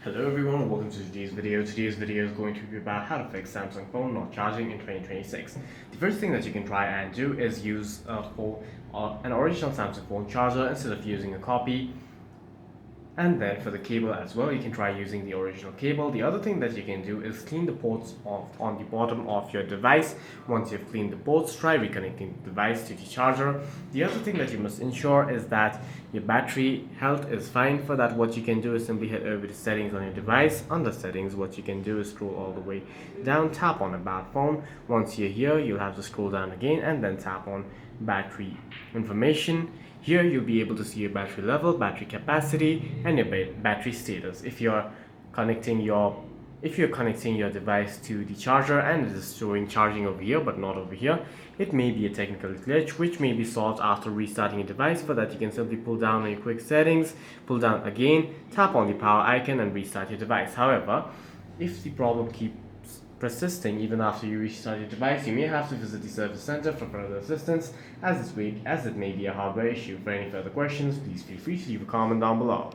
Hello everyone, welcome to today's video. Today's video is going to be about how to fix Samsung phone not charging in 2026. The first thing that you can try and do is use an original Samsung phone charger instead of using a copy. And then for the cable as well, you can try using the original cable. The other thing that you can do is clean the ports on the bottom of your device. Once you've cleaned the ports, try reconnecting the device to the charger. The other thing that you must ensure is that your battery health is fine. For that, what you can do is simply head over to settings on your device. Under settings, what you can do is scroll all the way down, tap on about phone. Once you're here, you'll have to scroll down again and then tap on battery information. Here you'll be able to see your battery level, battery capacity, and your battery status. If you're connecting your device to the charger and it is showing charging over here but not over here, it may be a technical glitch which may be solved after restarting your device. For that, you can simply pull down on your quick settings, pull down again, tap on the power icon and restart your device. However, if the problem keeps persisting even after you restart your device, you may have to visit the service center for further assistance as it may be a hardware issue. For any further questions, please feel free to leave a comment down below.